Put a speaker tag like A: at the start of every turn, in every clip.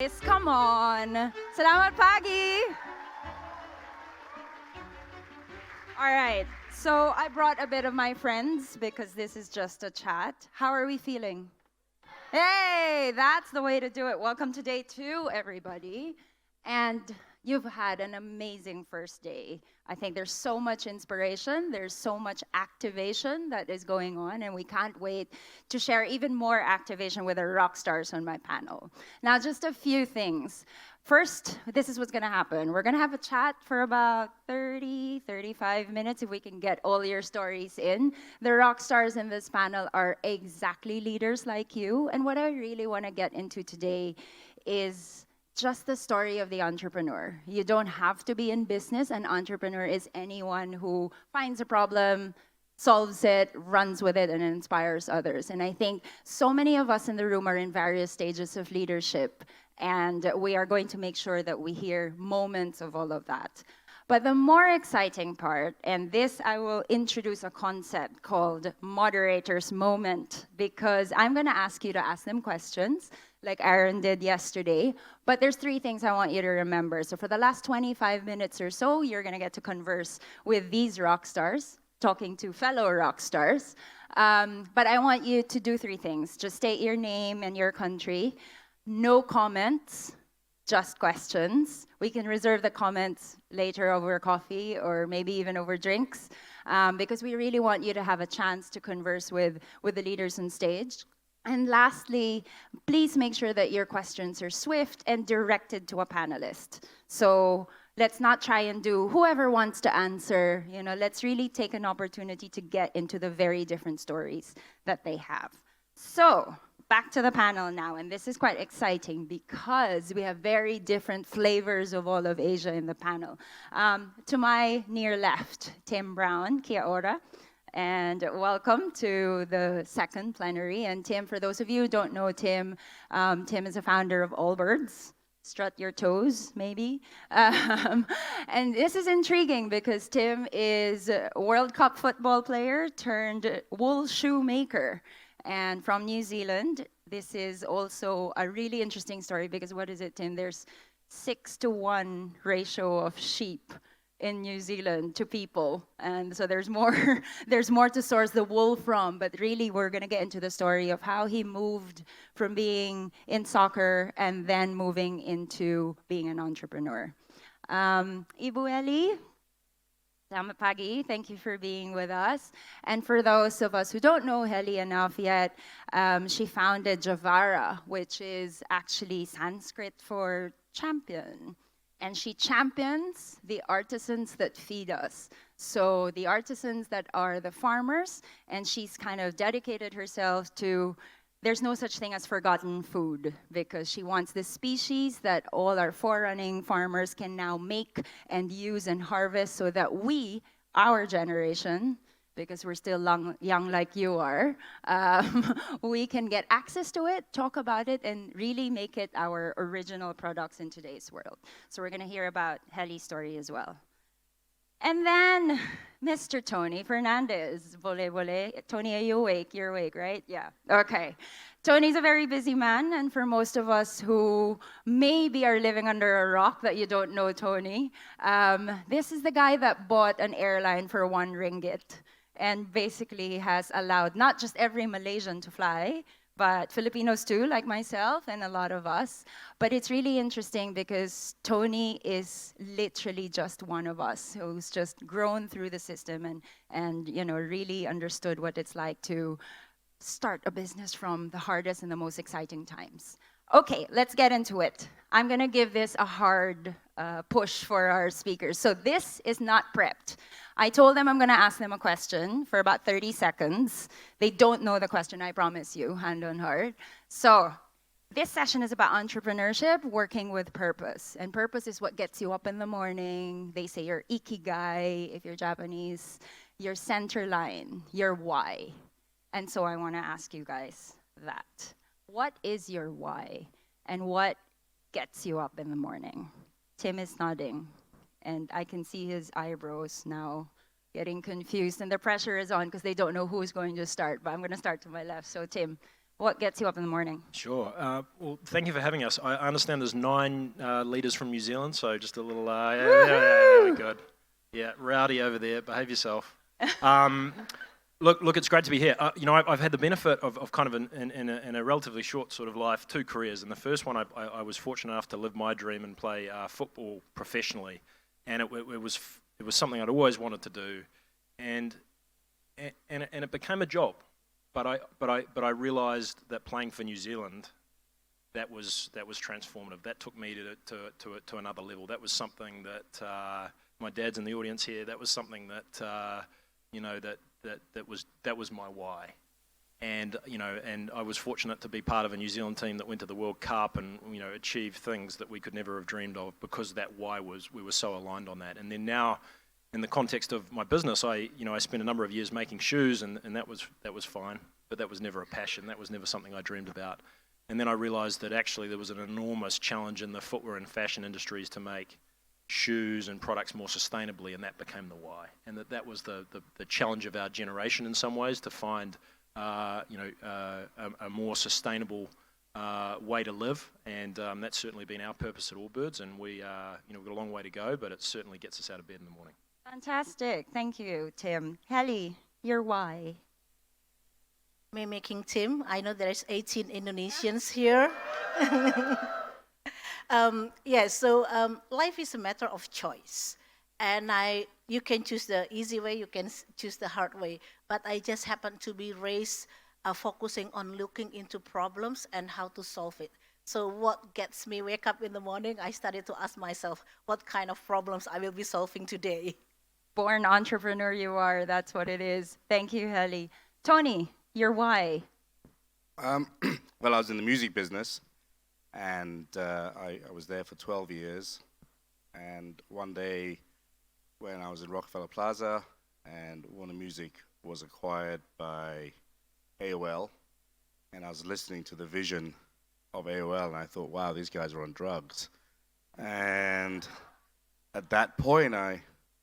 A: Yes, come on. Salamat pagi. All right. So I brought a bit of my friends because this is just a chat. How are we feeling? Hey, that's the way to do it. Welcome to day 2, everybody. And you've had an amazing first day. I think there's so much inspiration, there's so much activation that is going on, and we can't wait to share even more activation with our rock stars on my panel. Now, just a few things. First, this is what's going to happen. We're going to have a chat for about 30, 35 minutes if we can get all your stories in. The rock stars in this panel are exactly leaders like you. And what I really want to get into today is just the story of the entrepreneur. You don't have to be in business. An entrepreneur is anyone who finds a problem, solves it, runs with it, and inspires others. And I think so many of us in the room are in various stages of leadership, and we are going to make sure that we hear moments of all of that. But the more exciting part, and this I will introduce a concept called moderator's moment, because I'm going to ask you to ask them questions like Aaron did yesterday. But there's 3 things I want you to remember. So for the last 25 minutes or so, you're going to get to converse with these rock stars, talking to fellow rock stars. But I want you to do 3 things. Just state your name and your country. No comments, just questions. We can reserve the comments later over coffee or maybe even over drinks, because we really want you to have a chance to converse with the leaders on stage. And lastly, please make sure that your questions are swift and directed to a panelist. So let's not try and do whoever wants to answer. Let's really take an opportunity to get into the very different stories that they have. So back to the panel now, and this is quite exciting because we have very different flavors of all of Asia in the panel. To my near left, Tim Brown, kia ora. And welcome to the second plenary. And Tim, for those of you who don't know Tim, Tim is a founder of Allbirds. Strut your toes, maybe. And this is intriguing because Tim is a World Cup football player turned wool shoe maker. And from New Zealand, this is also a really interesting story because what is it, Tim? There's 6-to-1 ratio of sheep in New Zealand to people, and so there's more there's more to source the wool from, but really we're going to get into the story of how he moved from being in soccer and then moving into being an entrepreneur. Ibu Eli, selamat pagi. Thank you for being with us. And for those of us who don't know Heli enough yet, she founded Javara, which is actually Sanskrit for champion. And she champions the artisans that feed us. So the artisans that are the farmers, and she's kind of dedicated herself to, there's no such thing as forgotten food, because she wants this species that all our forerunning farmers can now make and use and harvest so that we, our generation, because we're still young like you are, we can get access to it, talk about it, and really make it our original products in today's world. So we're going to hear about Heli's story as well. And then Mr. Tony Fernandez. Vole. Tony, are you awake? You're awake, right? Yeah. Okay. Tony's a very busy man, and for most of us who maybe are living under a rock that you don't know Tony, this is the guy that bought an airline for 1 ringgit. And basically has allowed not just every Malaysian to fly, but Filipinos too, like myself and a lot of us. But it's really interesting because Tony is literally just one of us who's just grown through the system and really understood what it's like to start a business from the hardest and the most exciting times. Okay, let's get into it. I'm going to give this a hard push for our speakers. So this is not prepped. I told them I'm going to ask them a question for about 30 seconds. They don't know the question, I promise you, hand on heart. So this session is about entrepreneurship, working with purpose. And purpose is what gets you up in the morning. They say your ikigai, if you're Japanese, your center line, your why. And so I want to ask you guys that. What is your why? And what gets you up in the morning? Tim is nodding. And I can see his eyebrows now getting confused. And the pressure is on because they don't know who's going to start. But I'm going to start to my left. So Tim, What gets you up in the morning?
B: Sure. Well, thank you for having us. I understand there's 9 leaders from New Zealand, so just a little, yeah, good. Yeah, rowdy over there. Behave yourself. Look, it's great to be here. I've had the benefit of kind of in a relatively short sort of life, 2 careers. And the first one, I was fortunate enough to live my dream and play football professionally, and it was something I'd always wanted to do, and it became a job. But I realised that playing for New Zealand, that was transformative. That took me to another level. That was something that my dad's in the audience here. That was something that that was my why. And I was fortunate to be part of a New Zealand team that went to the World Cup and achieved things that we could never have dreamed of, because that why we were so aligned on that. And then now, in the context of my business, I spent a number of years making shoes, and that was fine, but that was never a passion. That was never something I dreamed about. And then I realized that actually there was an enormous challenge in the footwear and fashion industries to make shoes and products more sustainably, and that became the why. And that was the challenge of our generation in some ways, to find a more sustainable way to live, and that's certainly been our purpose at Allbirds. And we've got a long way to go, but it certainly gets us out of bed in the morning.
A: Fantastic. Thank you, Tim. Helly, your why?
C: Mimicking Tim. I know there's 18 Indonesians here. Life is a matter of choice. And you can choose the easy way, you can choose the hard way. But I just happen to be raised focusing on looking into problems and how to solve it. So what gets me wake up in the morning, I started to ask myself, what kind of problems I will be solving today?
A: Born entrepreneur you are, that's what it is. Thank you, Helly. Tony, your why?
D: Well, I was in the music business, and I was there for 12 years. And one day, when I was in Rockefeller Plaza, and Warner Music was acquired by AOL, and I was listening to the vision of AOL, and I thought, wow, these guys are on drugs. And at that point,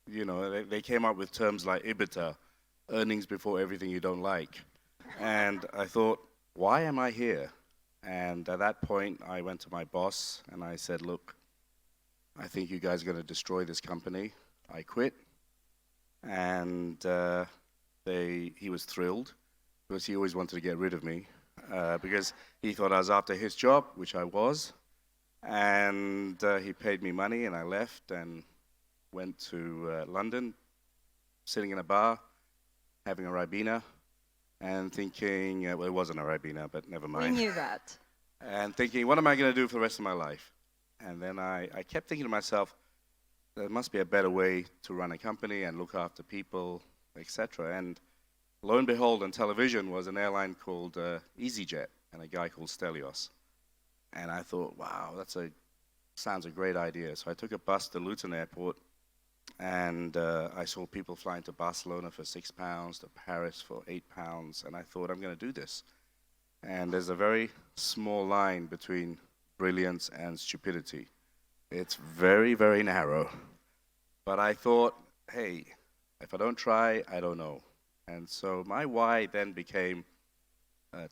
D: they came up with terms like EBITDA, earnings before everything you don't like. And I thought, why am I here? And at that point, I went to my boss and I said, look, I think you guys are going to destroy this company. I quit. And he was thrilled, because he always wanted to get rid of me, because he thought I was after his job, which I was. And he paid me money, and I left and went to London, sitting in a bar, having a Ribena, and thinking, well, it wasn't a Ribena, but never mind.
A: We knew that.
D: And thinking, what am I going to do for the rest of my life? And then I kept thinking to myself, there must be a better way to run a company and look after people, etc. And lo and behold, on television was an airline called EasyJet and a guy called Stelios. And I thought, wow, sounds a great idea. So I took a bus to Luton Airport, and I saw people flying to Barcelona for £6, to Paris for £8, and I thought, I'm going to do this. And there's a very small line between brilliance and stupidity. It's very, very narrow. But I thought, hey, if I don't try, I don't know. And so my why then became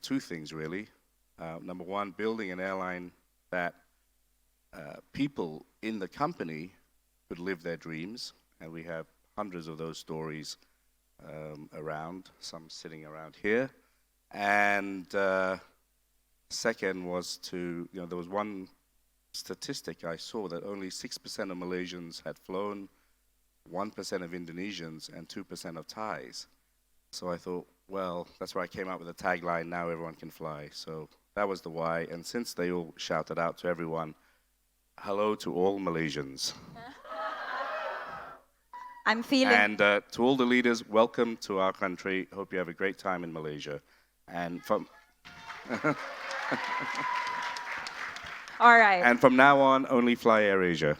D: 2 things, really. Number one, building an airline that people in the company could live their dreams, and we have hundreds of those stories around, some sitting around here. And second was there was one statistic I saw that only 6% of Malaysians had flown, 1% of Indonesians, and 2% of Thais. So I thought, well, that's where I came up with the tagline, now everyone can fly. So that was the why. And since they all shouted out to everyone, hello to all Malaysians.
A: I'm feeling...
D: And to all the leaders, welcome to our country. Hope you have a great time in Malaysia. And from...
A: All right.
D: And from now on, only fly AirAsia.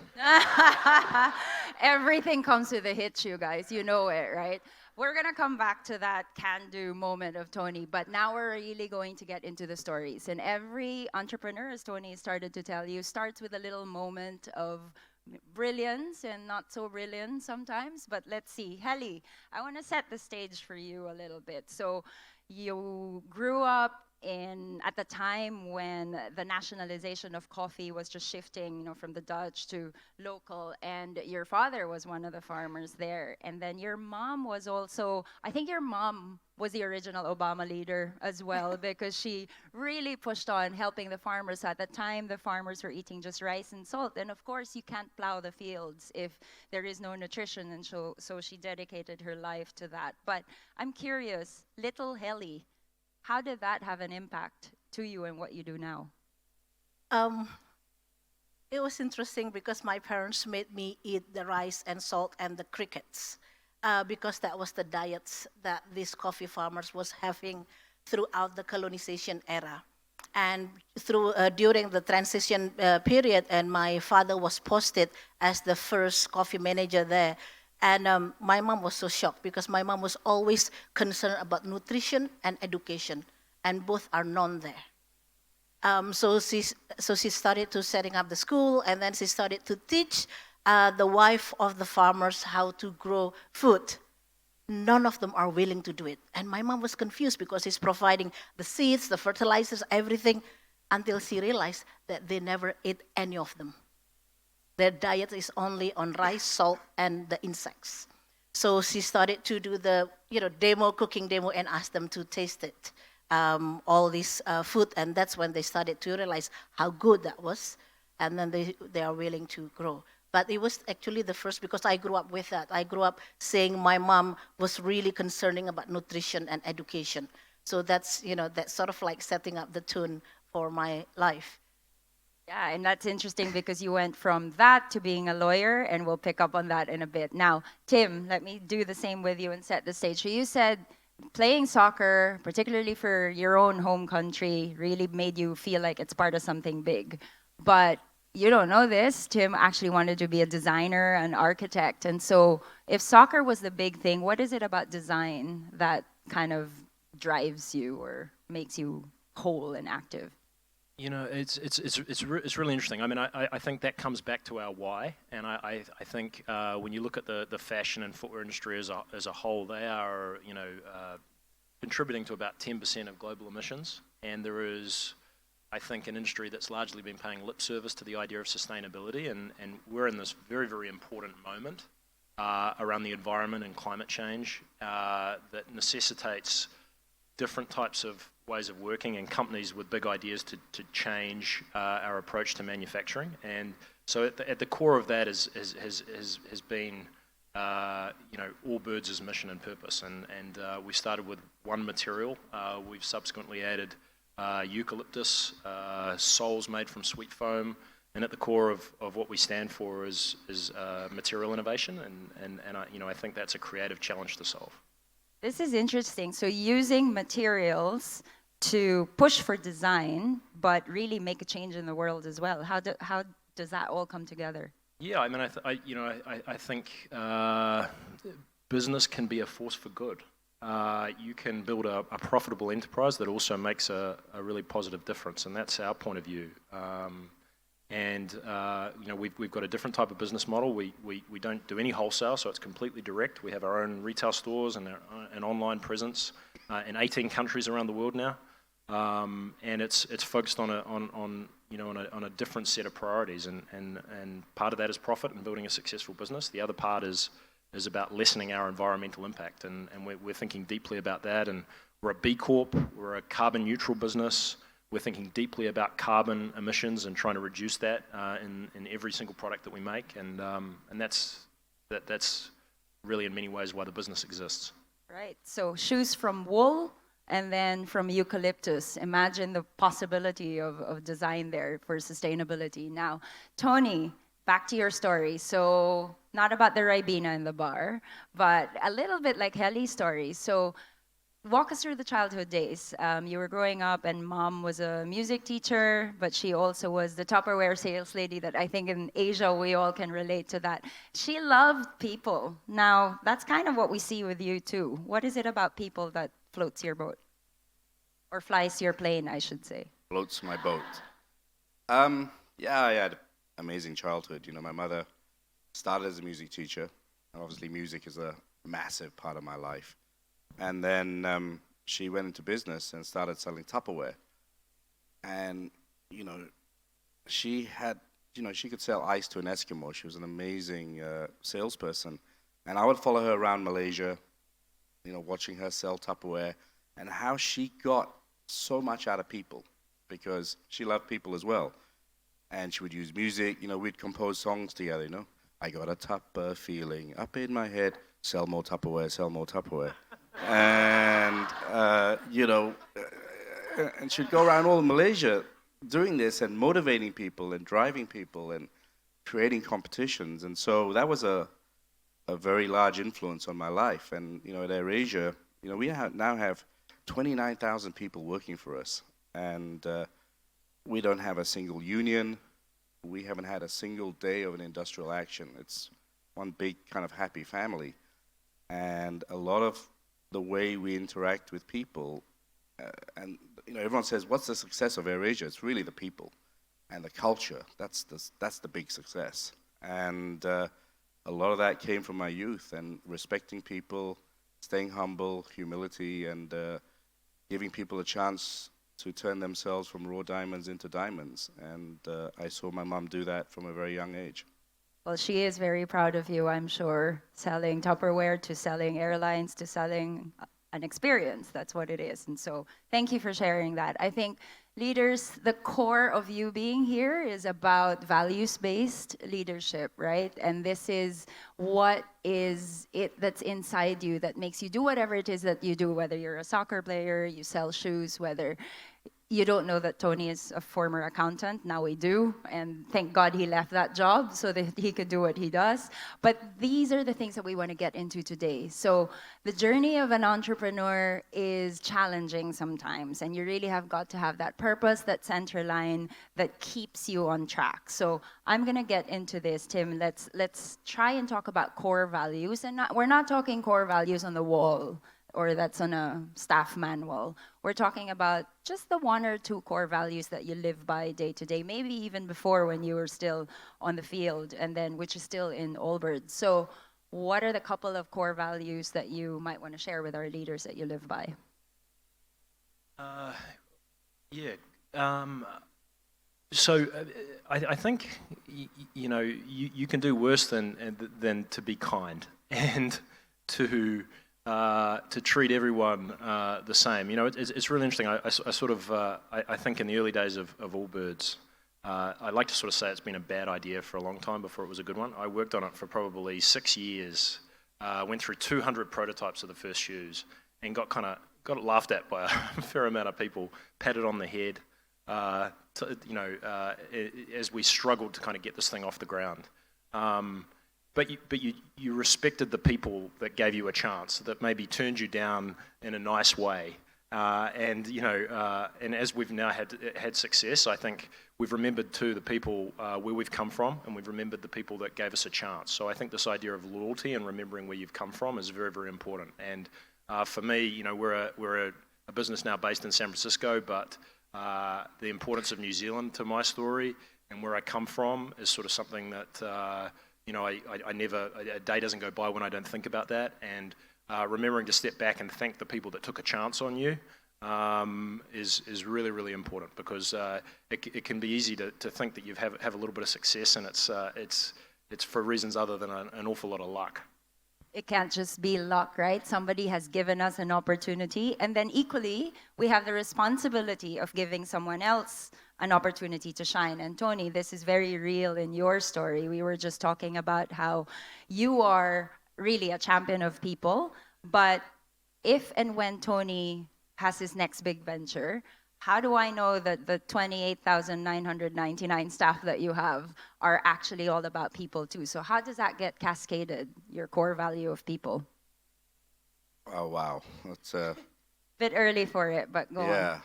A: Everything comes with a hitch, you guys. You know it, right? We're going to come back to that can-do moment of Tony, but now we're really going to get into the stories. And every entrepreneur, as Tony started to tell you, starts with a little moment of brilliance and not so brilliant sometimes. But let's see. Helly, I want to set the stage for you a little bit. So you grew up at the time when the nationalization of coffee was just shifting, from the Dutch to local, and your father was one of the farmers there, and then your mom was also, I think your mom was the original Obama leader as well, because she really pushed on helping the farmers. At the time, the farmers were eating just rice and salt, and of course, you can't plow the fields if there is no nutrition, and so she dedicated her life to that. But I'm curious, little Helly, how did that have an impact to you and what you do now?
C: Um, it was interesting because my parents made me eat the rice and salt and the crickets, because that was the diets that these coffee farmers was having throughout the colonization era. And during the transition period, and my father was posted as the first coffee manager there. And my mom was so shocked because my mom was always concerned about nutrition and education, and both are none there. So she started to setting up the school, and then she started to teach the wife of the farmers how to grow food. None of them are willing to do it. And my mom was confused because he's providing the seeds, the fertilizers, everything, until she realized that they never ate any of them. Their diet is only on rice, salt, and the insects. So she started to do the cooking demo, and asked them to taste it, all this food, and that's when they started to realize how good that was, and then they are willing to grow. But it was actually the first, because I grew up with that. I grew up saying my mom was really concerning about nutrition and education. So that's sort of like setting up the tune for my life.
A: Yeah, and that's interesting because you went from that to being a lawyer, and we'll pick up on that in a bit. Now, Tim, let me do the same with you and set the stage. So you said playing soccer, particularly for your own home country, really made you feel like it's part of something big. But you don't know this, Tim actually wanted to be a designer, an architect. And so if soccer was the big thing, what is it about design that kind of drives you or makes you whole and active?
B: It's really interesting. I mean, I think that comes back to our why, and I think when you look at the fashion and footwear industry as a whole, they are contributing to about 10% of global emissions, and there is, I think, an industry that's largely been paying lip service to the idea of sustainability, and we're in this very, very important moment around the environment and climate change that necessitates different types of ways of working and companies with big ideas to change our approach to manufacturing. And so at the core of that has been Allbirds' mission and purpose. And we started with one material. We've subsequently added eucalyptus, soles made from sweet foam. And at the core of what we stand for is material innovation. And I think that's a creative challenge to solve.
A: This is interesting. So using materials to push for design, but really make a change in the world as well. How does that all come together?
B: Yeah, I mean, I think business can be a force for good. You can build a profitable enterprise that also makes a really positive difference, and that's our point of view. We've got a different type of business model. We don't do any wholesale, so it's completely direct. We have our own retail stores and an online presence in 18 countries around the world now, and it's focused on a different set of priorities. And part of that is profit and building a successful business. The other part is about lessening our environmental impact, and we're thinking deeply about that. And we're a B Corp. We're a carbon neutral business. We're thinking deeply about carbon emissions and trying to reduce that in every single product that we make, and that's really in many ways why the business exists.
A: Right. So shoes from wool and then from eucalyptus. Imagine the possibility of design there for sustainability. Now, Tony, back to your story. So not about the Ribena in the bar, but a little bit like Helly's story. So walk us through the childhood days. You were growing up, and mom was a music teacher, but she also was the Tupperware sales lady that I think in Asia we all can relate to that. She loved people. Now, that's kind of what we see with you too. What is it about people that floats your boat? Or flies your plane, I should say.
D: Floats my boat. I had an amazing childhood. My mother started as a music teacher, and obviously music is a massive part of my life. And then she went into business and started selling Tupperware. And, she had, she could sell ice to an Eskimo. She was an amazing salesperson. And I would follow her around Malaysia, watching her sell Tupperware and how she got so much out of people because she loved people as well. And she would use music, we'd compose songs together, I got a Tupper feeling up in my head, sell more Tupperware, sell more Tupperware. And, and she'd go around all of Malaysia doing this and motivating people and driving people and creating competitions. And so that was a very large influence on my life. And, at AirAsia, we now have 29,000 people working for us. And we don't have a single union. We haven't had a single day of an industrial action. It's one big kind of happy family. And a lot of the way we interact with people, and everyone says, what's the success of AirAsia? It's really the people and the culture. That's the big success. And a lot of that came from my youth and respecting people, staying humble, humility, and giving people a chance to turn themselves from raw diamonds into diamonds. And I saw my mom do that from a very young age.
A: Well, she is very proud of you, I'm sure, selling Tupperware to selling airlines to selling an experience. That's what it is. And so thank you for sharing that. I think leaders, the core of you being here is about values-based leadership, right? And this is what is it that's inside you that makes you do whatever it is that you do, whether you're a soccer player, you sell shoes, whether you don't know that Tony is a former accountant. Now we do. And thank God he left that job so that he could do what he does. But these are the things that we want to get into today. So the journey of an entrepreneur is challenging sometimes. And you really have got to have that purpose, that center line that keeps you on track. So I'm going to get into this, Tim. Let's try and talk about core values. And we're not talking core values on the wall or that's on a staff manual. We're talking about just the one or two core values that you live by day to day, maybe even before when you were still on the field, and then which is still in Allbirds. So what are the couple of core values that you might want to share with our leaders that you live by?
B: I think you can do worse than to be kind and to treat everyone the same. It's really interesting. I think in the early days of Allbirds, I like to sort of say it's been a bad idea for a long time before it was a good one. I worked on it for probably 6 years, went through 200 prototypes of the first shoes, and got laughed at by a fair amount of people, patted on the head, as we struggled to kind of get this thing off the ground. But you respected the people that gave you a chance, that maybe turned you down in a nice way, and as we've now had success, I think we've remembered too the people where we've come from, and we've remembered the people that gave us a chance. So I think this idea of loyalty and remembering where you've come from is very, very important. And for me, we're a business now based in San Francisco, but the importance of New Zealand to my story and where I come from is sort of something that. I never, a day doesn't go by when I don't think about that, and remembering to step back and thank the people that took a chance on you is really, really important, because it can be easy to think that you have a little bit of success, and it's for reasons other than an awful lot of luck.
A: It can't just be luck, right? Somebody has given us an opportunity, and then equally, we have the responsibility of giving someone else an opportunity to shine. And Tony, this is very real in your story. We were just talking about how you are really a champion of people, but if and when Tony has his next big venture, how do I know that the 28,999 staff that you have are actually all about people too? So how does that get cascaded, your core value of people?
D: Oh, wow. That's
A: Bit early for it, but go on.
D: Yeah.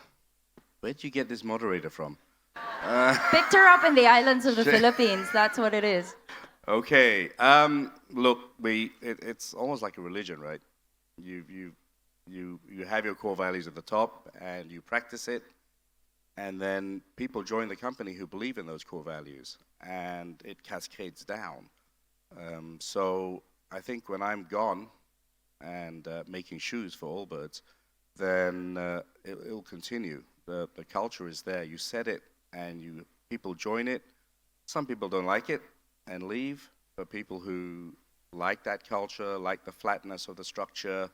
D: Where'd you get this moderator from?
A: Picked her up in the islands of the Philippines. That's what it is.
D: Okay. Look, it's almost like a religion, right? You have your core values at the top, and you practice it, and then people join the company who believe in those core values, and it cascades down. So I think when I'm gone and making shoes for Allbirds, then it'll continue. The culture is there. You set it, and people join it. Some people don't like it and leave, but people who like that culture, like the flatness of the structure,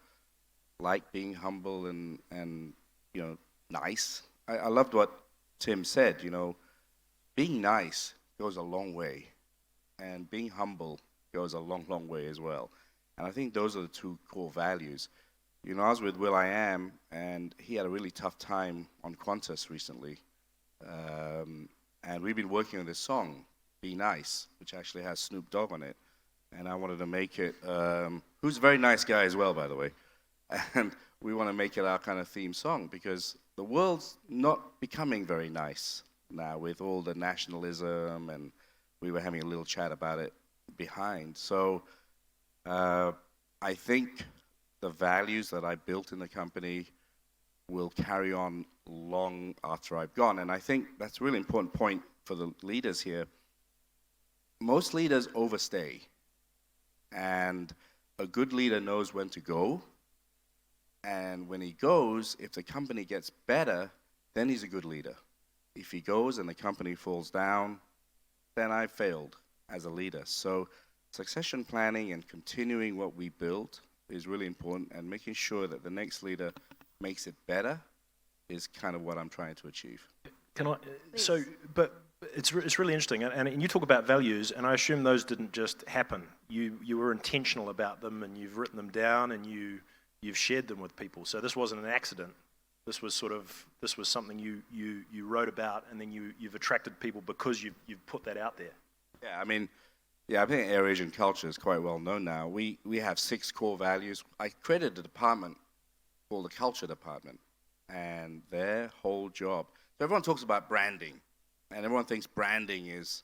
D: like being humble and nice. I loved what Tim said. Being nice goes a long way, and being humble goes a long, long way as well. And I think those are the two core values. I was with will.i.am, and he had a really tough time on Qantas recently. And we've been working on this song, Be Nice, which actually has Snoop Dogg on it. And I wanted to make it, who's a very nice guy as well, by the way. And we want to make it our kind of theme song because the world's not becoming very nice now with all the nationalism, and we were having a little chat about it behind. So I think the values that I built in the company will carry on long after I've gone. And I think that's a really important point for the leaders here. Most leaders overstay. And a good leader knows when to go. And when he goes, if the company gets better, then he's a good leader. If he goes and the company falls down, then I failed as a leader. So succession planning and continuing what we built is really important, and making sure that the next leader makes it better is kind of what I'm trying to achieve.
B: Can I? So, but it's really interesting, and you talk about values, and I assume those didn't just happen. You were intentional about them, and you've written them down, and you've shared them with people. So this wasn't an accident. This was something you wrote about, and then you've attracted people because you've put that out there.
D: Yeah, I think Air Asian culture is quite well known now. We have 6 core values. I created a department called the Culture Department, and their whole job. So everyone talks about branding, and everyone thinks branding is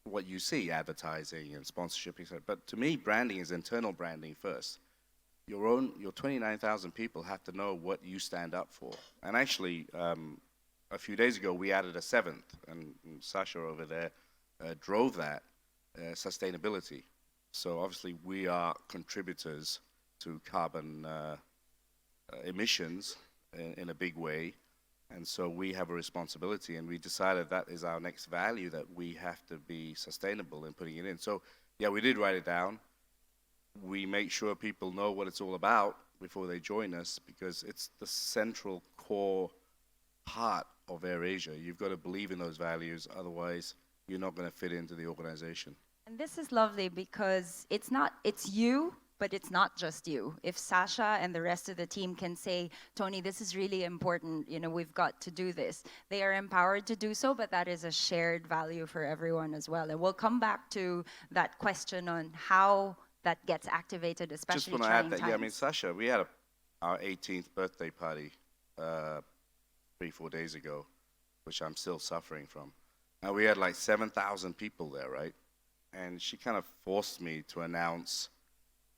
D: what you see, advertising and sponsorship, etc. But to me, branding is internal branding first. Your 29,000 people have to know what you stand up for. And actually, a few days ago, we added a 7th, and Sasha over there drove that. Sustainability. So obviously we are contributors to carbon emissions in a big way, and so we have a responsibility, and we decided that is our next value, that we have to be sustainable in putting it in. So yeah, we did write it down. We make sure people know what it's all about before they join us, because it's the central core part of AirAsia. You've got to believe in those values, otherwise you're not going to fit into the organization.
A: And this is lovely because it's you, but it's not just you. If Sasha and the rest of the team can say, Tony, this is really important, we've got to do this, they are empowered to do so, but that is a shared value for everyone as well. And we'll come back to that question on how that gets activated, especially
D: just
A: trying
D: add that,
A: times.
D: Sasha, we had our 18th birthday party 3-4 days ago, which I'm still suffering from. And we had like 7,000 people there, right? And she kind of forced me to announce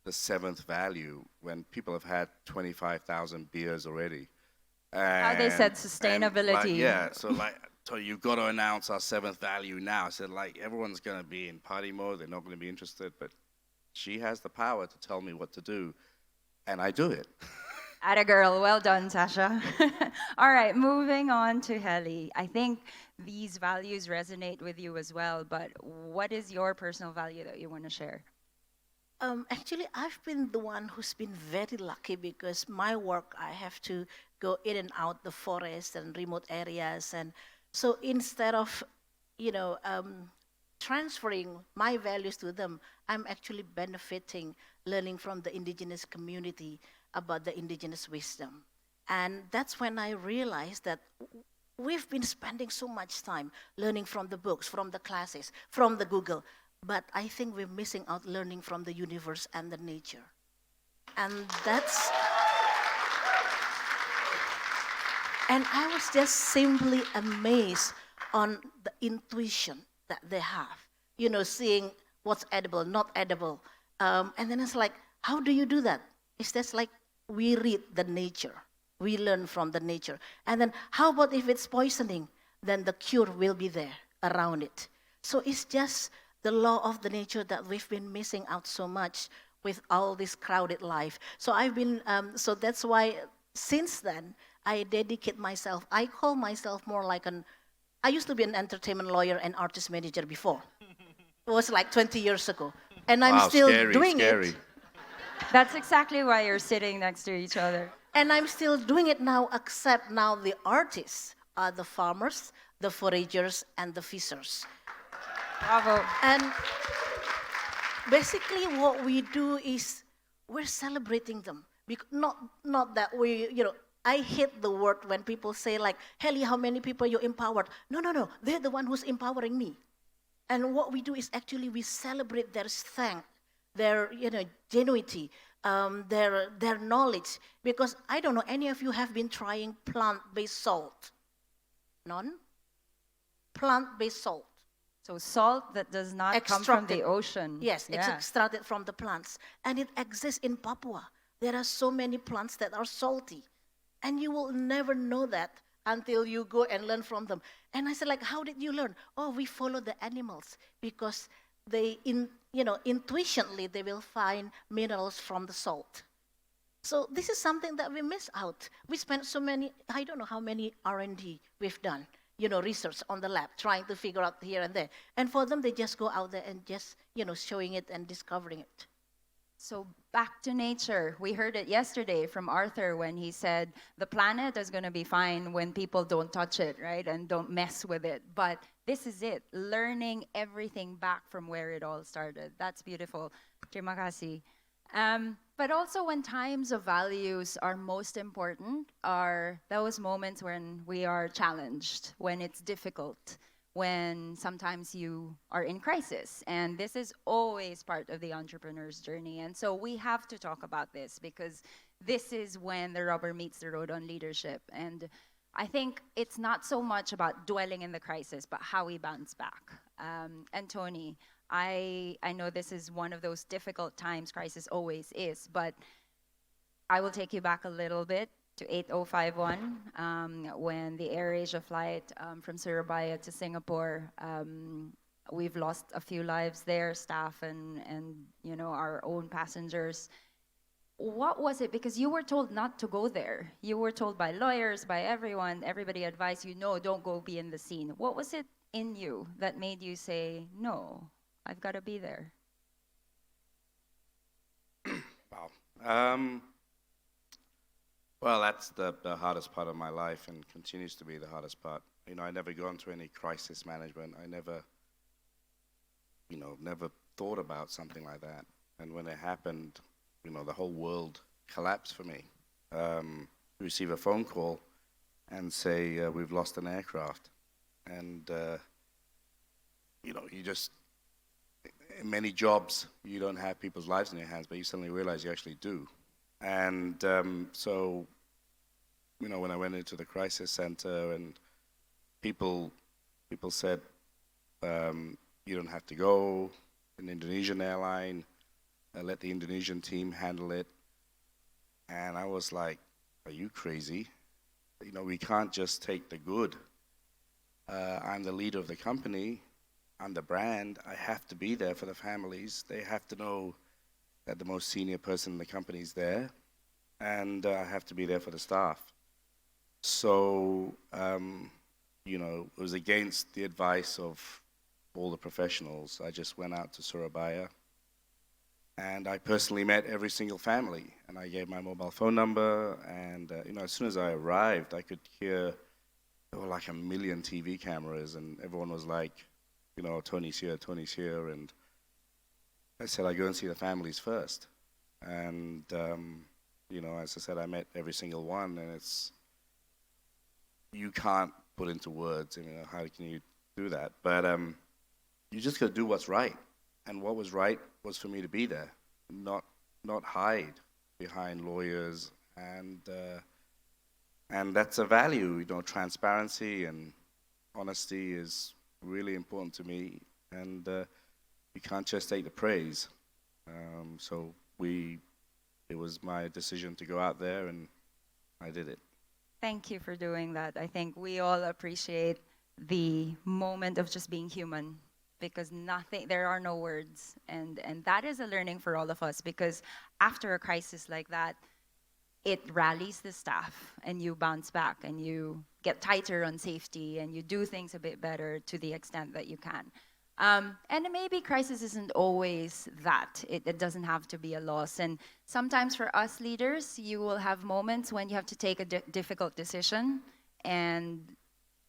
D: the 7th value when people have had 25,000 beers already.
A: They said sustainability.
D: So you've got to announce our 7th value now. I said, everyone's going to be in party mode. They're not going to be interested. But she has the power to tell me what to do, and I do it.
A: Atta girl, well done, Sasha. All right, moving on to Heli. I think these values resonate with you as well, but what is your personal value that you want to share?
C: Actually, I've been the one who's been very lucky because my work, I have to go in and out the forest and remote areas. And so instead of, transferring my values to them, I'm actually benefiting, learning from the indigenous community about the indigenous wisdom. And that's when I realized that we've been spending so much time learning from the books, from the classes, from the Google, but I think we're missing out learning from the universe and the nature. And I was just simply amazed on the intuition that they have, seeing what's edible, not edible. And then it's like, how do you do that? It's just like we read the nature. We learn from the nature. And then how about if it's poisoning? Then the cure will be there around it. So it's just the law of the nature that we've been missing out so much with all this crowded life. So so that's why since then, I dedicate myself. I call myself more like I used to be an entertainment lawyer and artist manager before. It was like 20 years ago. And I'm
D: Wow,
C: still
D: scary,
C: doing
D: scary.
C: it.
A: That's exactly why you're sitting next to each other.
C: And I'm still doing it now, except now the artists are the farmers, the foragers, and the fishers.
A: Bravo.
C: And basically what we do is we're celebrating them. Not that I hate the word when people say like, Helly, how many people you empowered? No, they're the one who's empowering me. And what we do is actually we celebrate their strength, their genuity, their knowledge. Because I don't know, any of you have been trying plant-based salt? None? Plant-based salt.
A: So salt that does not come from the ocean.
C: Yes, it's extracted from the plants. And it exists in Papua. There are so many plants that are salty. And you will never know that until you go and learn from them. And I said, like, how did you learn? Oh, we follow the animals because they, intuitionally, they will find minerals from the salt. So this is something that we miss out. We spent so many, I don't know how many R&D we've done, research on the lab, trying to figure out here and there. And for them, they just go out there and just, showing it and discovering it.
A: So back to nature. We heard it yesterday from Arthur when he said the planet is going to be fine when people don't touch it, right? And don't mess with it. But this is it, learning everything back from where it all started. That's beautiful. Terima kasih. But also when times of values are most important are those moments when we are challenged, when it's difficult, when sometimes you are in crisis. And this is always part of the entrepreneur's journey. And so we have to talk about this because this is when the rubber meets the road on leadership. And I think it's not so much about dwelling in the crisis, but how we bounce back. And Tony, I know this is one of those difficult times, crisis always is, but I will take you back a little bit to 8051 when the AirAsia flight from Surabaya to Singapore, we've lost a few lives there, staff and our own passengers. What was it? Because you were told not to go there. You were told by lawyers, by everyone, everybody advised you, no, don't go be in the scene. What was it in you that made you say, no, I've got to be there?
D: Wow. Well, that's the hardest part of my life and continues to be the hardest part. I never gone through any crisis management. I never thought about something like that. And when it happened, the whole world collapsed for me. Receive a phone call and say, we've lost an aircraft. And, you just, in many jobs, you don't have people's lives in your hands, but you suddenly realize you actually do. And so, when I went into the crisis center and people said, you don't have to go, an Indonesian airline, let the Indonesian team handle it. And I was like, are you crazy? We can't just take the good. I'm the leader of the company. I'm the brand. I have to be there for the families. They have to know that the most senior person in the company is there. And I have to be there for the staff. So, it was against the advice of all the professionals. I just went out to Surabaya. And I personally met every single family, and I gave my mobile phone number, and as soon as I arrived, I could hear there were like a million TV cameras, and everyone was like, Tony's here, and I said, I go and see the families first. And, as I said, I met every single one, and you can't put into words, how can you do that? But you just got to do what's right. And what was right was for me to be there, not hide behind lawyers, and that's a value. Transparency and honesty is really important to me, and you can't just take the praise. So it was my decision to go out there, and I did it.
A: Thank you for doing that. I think we all appreciate the moment of just being human, because there are no words. And that is a learning for all of us, because after a crisis like that, it rallies the staff and you bounce back and you get tighter on safety and you do things a bit better to the extent that you can. And maybe crisis isn't always that. It doesn't have to be a loss. And sometimes for us leaders, you will have moments when you have to take a difficult decision, and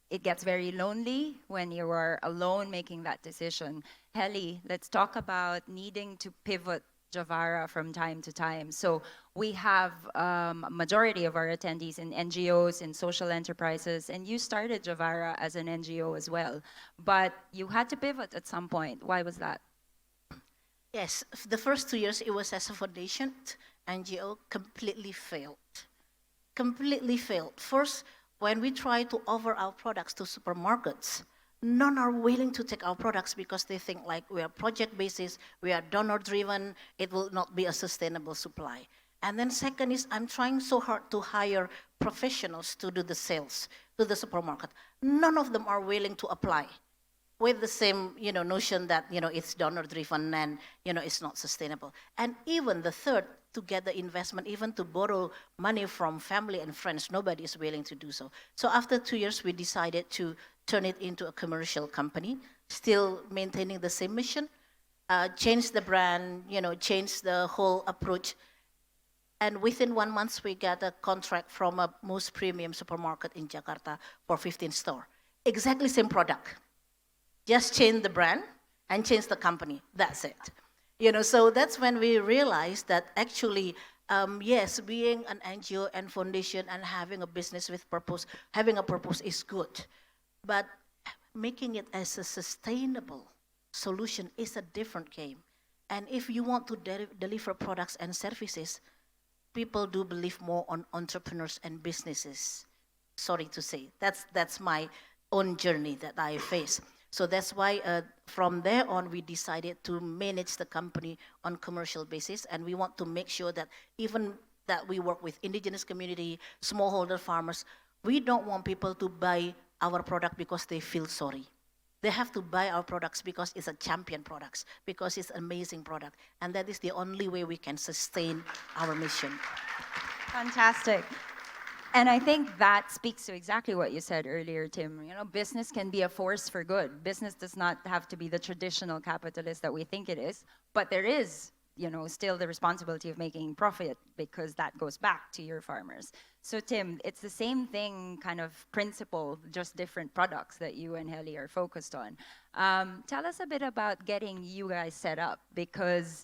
A: it gets very lonely when you are alone making that decision. Heli, let's talk about needing to pivot Javara from time to time. So we have a majority of our attendees in NGOs, in social enterprises, and you started Javara as an NGO as well. But you had to pivot at some point. Why was that?
C: Yes, the first 2 years it was as a foundation. NGO completely failed. Completely failed. First, when we try to offer our products to supermarkets, none are willing to take our products because they think like we are project basis, we are donor driven, it will not be a sustainable supply. And then second is I'm trying so hard to hire professionals to do the sales to the supermarket. None of them are willing to apply with the same notion that it's donor driven and it's not sustainable. And even the third, to get the investment, even to borrow money from family and friends, nobody is willing to do so. So after 2 years, we decided to turn it into a commercial company, still maintaining the same mission, change the brand, change the whole approach. And within 1 month, we got a contract from a most premium supermarket in Jakarta for 15 stores. Exactly same product. Just change the brand and change the company. That's it. So that's when we realized that actually, yes, being an NGO and foundation and having a business with purpose, having a purpose is good. But making it as a sustainable solution is a different game. And if you want to deliver products and services, people do believe more on entrepreneurs and businesses. Sorry to say, that's my own journey that I face. So that's why from there on, we decided to manage the company on commercial basis. And we want to make sure that even that we work with indigenous community, smallholder farmers, we don't want people to buy our product because they feel sorry. They have to buy our products because it's a champion products, because it's an amazing product. And that is the only way we can sustain our mission.
A: Fantastic. And I think that speaks to exactly what you said earlier, Tim. Business can be a force for good. Business does not have to be the traditional capitalist that we think it is, but there is, still the responsibility of making profit because that goes back to your farmers. So Tim, it's the same thing kind of principle, just different products that you and Heli are focused on. Tell us a bit about getting you guys set up, because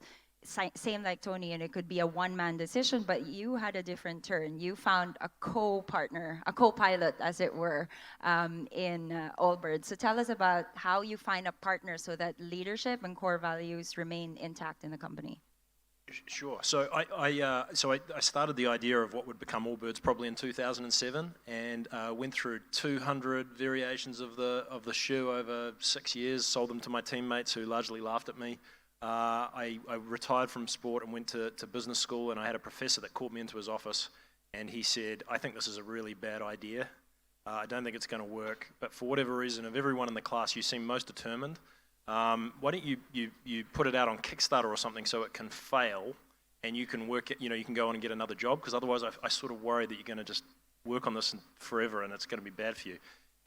A: same like Tony, and it could be a one-man decision, but you had a different turn. You found a co-partner, a co-pilot, as it were, in Allbirds. So tell us about how you find a partner so that leadership and core values remain intact in the company.
B: Sure. So I started the idea of what would become Allbirds probably in 2007, and went through 200 variations of the shoe over 6 years. Sold them to my teammates who largely laughed at me. I retired from sport and went to business school, and I had a professor that called me into his office, and he said, "I think this is a really bad idea. I don't think it's going to work, but for whatever reason, of everyone in the class, you seem most determined. Why don't you put it out on Kickstarter or something so it can fail, and you can work it, you can go on and get another job, because otherwise I sort of worry that you're going to just work on this forever and it's going to be bad for you."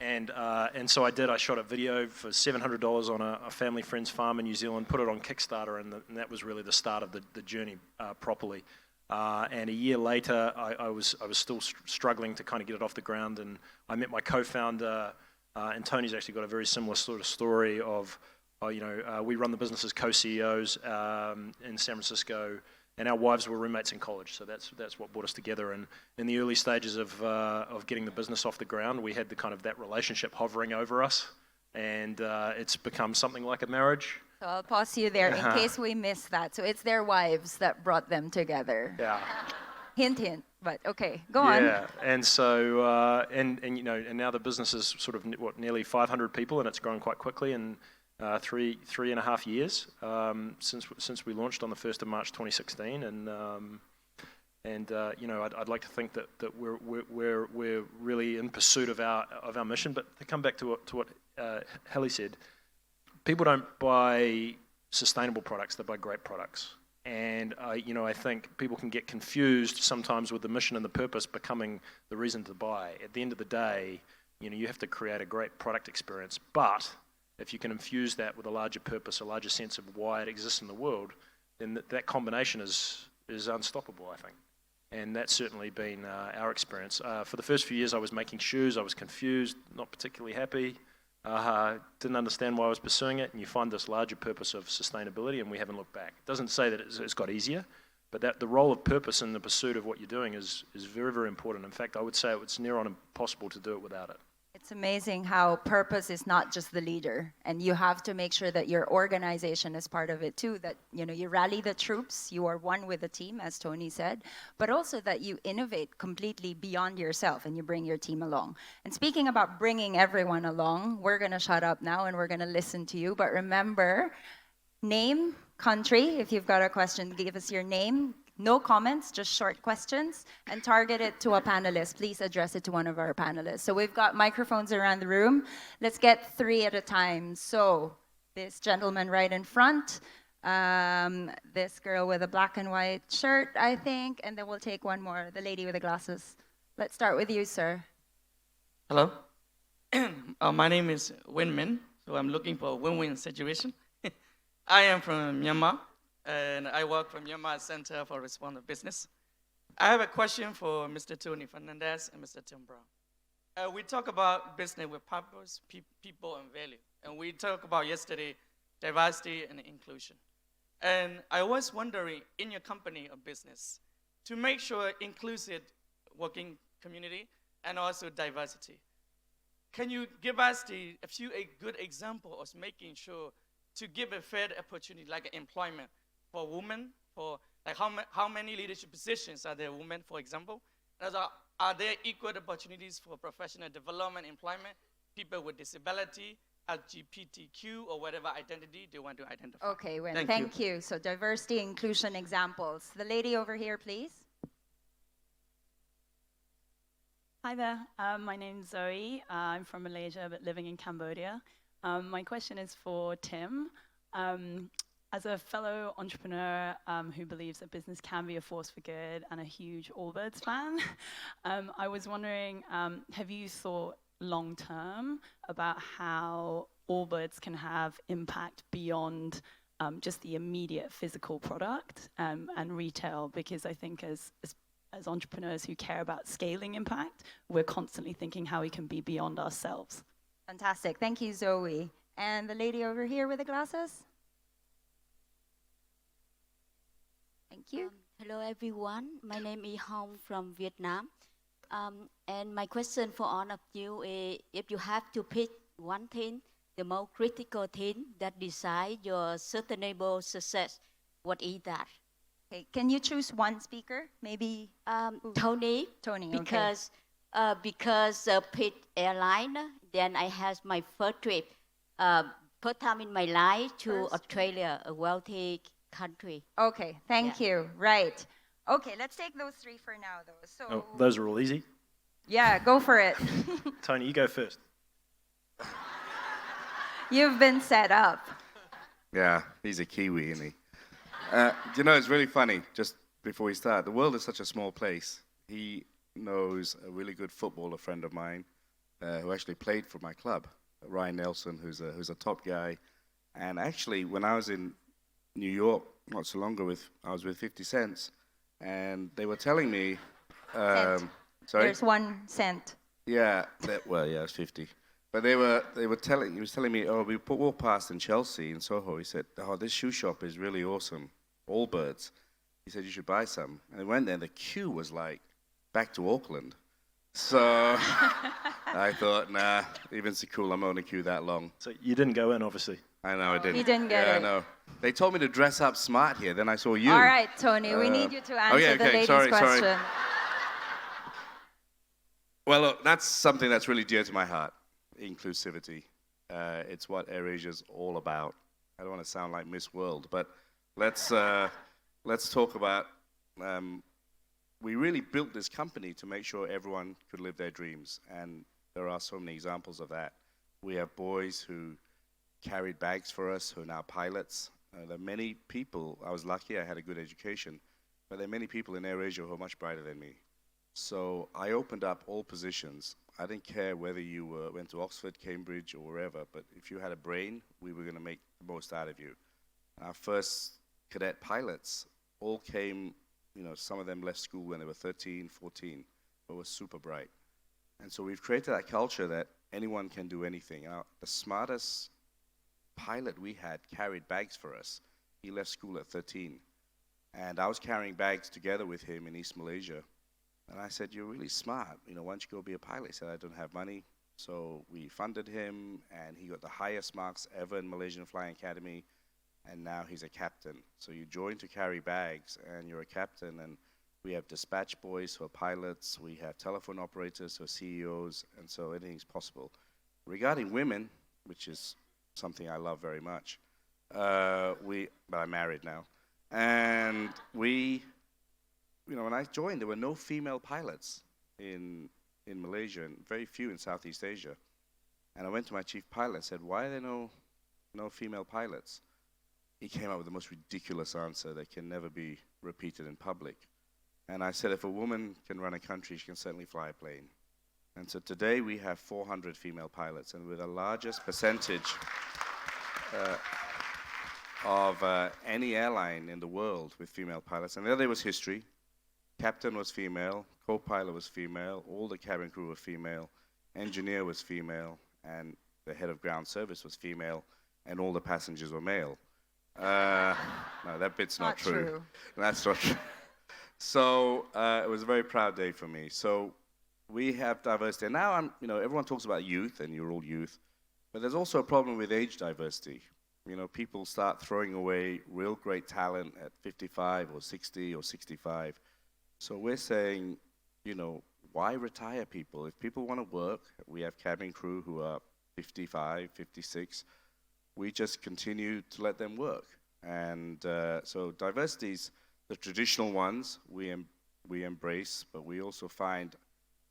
B: And so I did. I shot a video for $700 on a family friend's farm in New Zealand, put it on Kickstarter, and that was really the start of the journey properly. And a year later, I was still struggling to kind of get it off the ground, and I met my co-founder, and Tony's actually got a very similar sort of story of, we run the business as co-CEOs in San Francisco, and our wives were roommates in college, so that's what brought us together. And in the early stages of getting the business off the ground, we had the kind of that relationship hovering over us, and it's become something like a marriage.
A: So I'll pause you there in case we missed that. So it's their wives that brought them together.
B: Yeah.
A: Hint, hint. But okay, go on.
B: Yeah, and so and now the business is sort of nearly 500 people, and it's grown quite quickly. And 3.5 years since we launched on the 1st of March 2016, and I'd like to think that we're really in pursuit of our mission. But to come back to what Heli said, people don't buy sustainable products; they buy great products. And I think people can get confused sometimes with the mission and the purpose becoming the reason to buy. At the end of the day, you have to create a great product experience, but if you can infuse that with a larger purpose, a larger sense of why it exists in the world, then that combination is unstoppable, I think. And that's certainly been our experience. For the first few years I was making shoes, I was confused, not particularly happy, didn't understand why I was pursuing it, and you find this larger purpose of sustainability, and we haven't looked back. It doesn't say that it's got easier, but that the role of purpose in the pursuit of what you're doing is very, very important. In fact, I would say it's near on impossible to do it without it.
A: It's amazing how purpose is not just the leader, and you have to make sure that your organization is part of it too, that you rally the troops, you are one with the team, as Tony said, but also that you innovate completely beyond yourself and you bring your team along. And speaking about bringing everyone along, we're going to shut up now and we're going to listen to you, but remember, name, country, if you've got a question, give us your name. No comments, just short questions, and target it to a panelist. Please address it to one of our panelists. So we've got microphones around the room. Let's get 3 at a time. So this gentleman right in front, this girl with a black and white shirt, I think, and then we'll take one more, the lady with the glasses. Let's start with you, sir.
E: Hello. My name is Win Min, so I'm looking for a win-win situation. I am from Myanmar, and I work for Myanmar Center for Responsible Business. I have a question for Mr. Tony Fernandez and Mr. Tim Brown. We talk about business with purpose, people, and value. And we talked about yesterday diversity and inclusion. And I was wondering, in your company or business, to make sure inclusive working community and also diversity, can you give us a good example of making sure to give a fair opportunity, like employment for women, for like how many leadership positions are there women, for example? Are there equal opportunities for professional development, employment, people with disability, LGBTQ, or whatever identity they want to identify?
A: Okay, Win, thank you. So diversity, inclusion examples. The lady over here, please.
F: Hi there, my name's Zoe. I'm from Malaysia but living in Cambodia. My question is for Tim. As a fellow entrepreneur who believes that business can be a force for good and a huge Allbirds fan, I was wondering, have you thought long term about how Allbirds can have impact beyond just the immediate physical product and retail? Because I think as entrepreneurs who care about scaling impact, we're constantly thinking how we can be beyond ourselves.
A: Fantastic. Thank you, Zoe. And the lady over here with the glasses? Thank you.
G: Hello, everyone. My name is Hong from Vietnam. And my question for all of you is, if you have to pick one thing, the most critical thing that decide your sustainable success, what is that?
A: Okay, can you choose one speaker? Maybe
G: Tony.
A: Tony,
G: because Pitt Airline, then I had my first trip, first time in my life to Australia, a wealthy country.
A: Okay, thank you. Right. Okay, let's take those 3 for now, though. So.
B: Those are all easy.
A: Yeah, go for it.
B: Tony, you go first.
A: You've been set up.
D: Yeah, he's a Kiwi, isn't he? It's really funny, just before we start, the world is such a small place. He knows a really good footballer friend of mine who actually played for my club, Ryan Nelson, who's a top guy. And actually, when I was in New York not so long ago, I was with 50 Cents, and they were telling me...
A: Cent.
D: Sorry?
A: There's 1 cent.
D: Yeah, it was 50. But he was telling me, we walked past in Chelsea, in Soho. He said, this shoe shop is really awesome, Allbirds. He said, you should buy some. And I went there, and the queue was like back to Auckland. So I thought, nah, even so cool, I'm only queue that long.
B: So you didn't go in, obviously.
D: I know, I didn't.
A: You didn't get it.
D: Yeah, I know. They told me to dress up smart here, then I saw you.
A: All right, Tony, we need you to answer the lady's question.
D: Sorry. Well, look, that's something that's really dear to my heart, inclusivity. It's what AirAsia's all about. I don't want to sound like Miss World, but let's talk about, we really built this company to make sure everyone could live their dreams, and there are so many examples of that. We have boys who carried bags for us, who are now pilots. There are many people, I was lucky, I had a good education, but there are many people in AirAsia who are much brighter than me. So I opened up all positions. I didn't care whether you went to Oxford, Cambridge, or wherever, but if you had a brain, we were going to make the most out of you. Our first cadet pilots all came, some of them left school when they were 13, 14, but were super bright. And so we've created that culture that anyone can do anything. The smartest pilot we had carried bags for us. He left school at 13. And I was carrying bags together with him in East Malaysia. And I said, "You're really smart. Why don't you go be a pilot?" He said, "I don't have money." So we funded him, and he got the highest marks ever in Malaysian Flying Academy. And now he's a captain. So you join to carry bags, and you're a captain. And we have dispatch boys who are pilots. We have telephone operators who are CEOs. And so anything's possible. Regarding women, which is something I love very much, but I'm married now. And when I joined, there were no female pilots in Malaysia, and very few in Southeast Asia. And I went to my chief pilot and said, "Why are there no female pilots?" He came up with the most ridiculous answer that can never be repeated in public. And I said, if a woman can run a country, she can certainly fly a plane. And so today we have 400 female pilots, and we're the largest percentage of any airline in the world with female pilots. And the other day was history. Captain was female, co-pilot was female, all the cabin crew were female, engineer was female, and the head of ground service was female, and all the passengers were male. No, that bit's not true. That's not true. So it was a very proud day for me. So we have diversity. And now everyone talks about youth, and you're all youth, but there's also a problem with age diversity. People start throwing away real great talent at 55 or 60 or 65. So we're saying, why retire people? If people want to work, we have cabin crew who are 55, 56. We just continue to let them work. And so diversity's the traditional ones we embrace, but we also find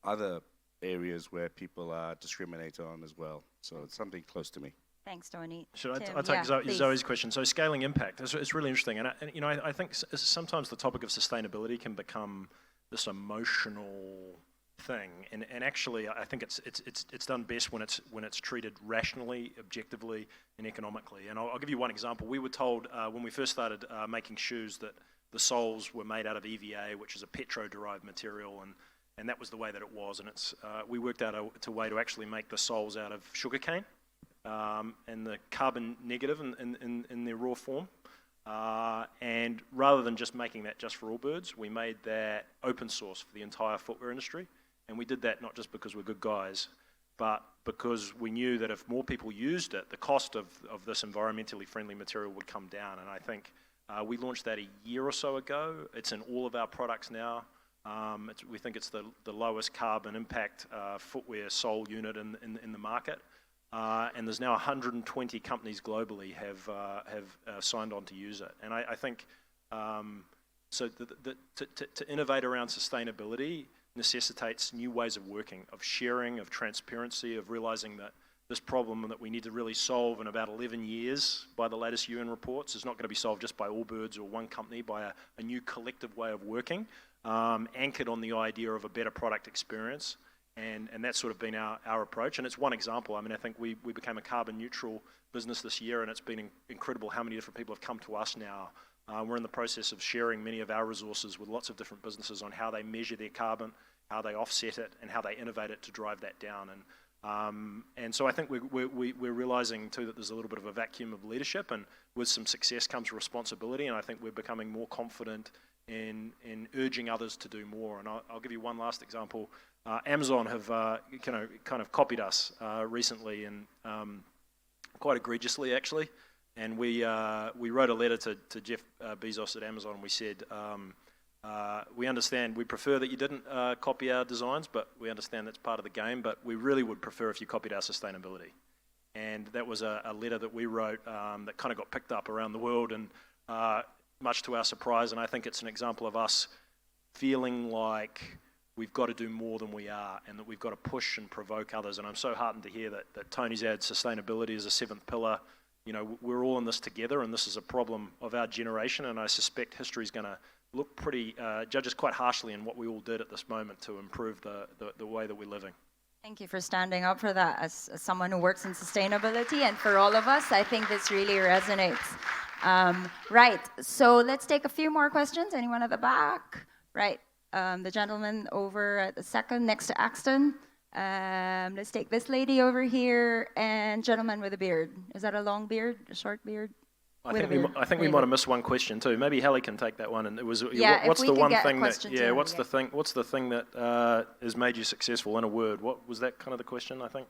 D: other areas where people are discriminated on as well. So it's something close to me.
A: Thanks, Tony.
B: Should
A: Tim,
B: I take
A: please.
B: Zoe's question? So scaling impact, it's really interesting. And I think sometimes the topic of sustainability can become this emotional thing. And actually, I think it's done best when it's treated rationally, objectively, and economically. And I'll give you one example. We were told when we first started making shoes that the soles were made out of EVA, which is a petro-derived material, and that was the way that it was. And we worked out a way to actually make the soles out of sugarcane. And the carbon negative in their raw form. And rather than just making that just for Allbirds, we made that open source for the entire footwear industry. And we did that not just because we're good guys, but because we knew that if more people used it, the cost of this environmentally friendly material would come down. And I think we launched that a year or so ago. It's in all of our products now. We think it's the lowest carbon impact footwear sole unit in the market. And there's now 120 companies globally have signed on to use it. And I think so to innovate around sustainability necessitates new ways of working, of sharing, of transparency, of realizing that this problem that we need to really solve in about 11 years by the latest UN reports is not going to be solved just by Allbirds or one company, by a new collective way of working, anchored on the idea of a better product experience. And that's sort of been our approach. And it's one example. I mean, I think we became a carbon neutral business this year, and it's been incredible how many different people have come to us now. We're in the process of sharing many of our resources with lots of different businesses on how they measure their carbon, how they offset it, and how they innovate it to drive that down. And so I think we're realizing too that there's a little bit of a vacuum of leadership, and with some success comes responsibility. And I think we're becoming more confident in urging others to do more. And I'll give you one last example. Amazon have kind of copied us recently, and quite egregiously actually. And we wrote a letter to Jeff Bezos at Amazon, and we said, we understand, we prefer that you didn't copy our designs, but we understand that's part of the game, but we really would prefer if you copied our sustainability. And that was a letter that we wrote that kind of got picked up around the world, and much to our surprise. And I think it's an example of us feeling like we've got to do more than we are, and that we've got to push and provoke others. And I'm so heartened to hear that Tony's added sustainability as a seventh pillar. you know, we're all in this together, and this is a problem of our generation, and I suspect history's going to look pretty, judge us quite harshly in what we all did at this moment to improve the way that we're living.
A: Thank you for standing up for that as someone who works in sustainability, and for all of us, I think this really resonates. Right, so let's take a few more questions. Anyone at the back? Right, the gentleman over at the second next to Axton. Let's take this lady over here, and gentleman with a beard. Is that a long beard, a short beard?
B: I think we might have missed one question too. Maybe Hallie can take that one. And it was,
A: yeah,
B: what's the one thing that,
A: yeah,
B: what's the thing that has made you successful in a word? What was that kind of the question? I think.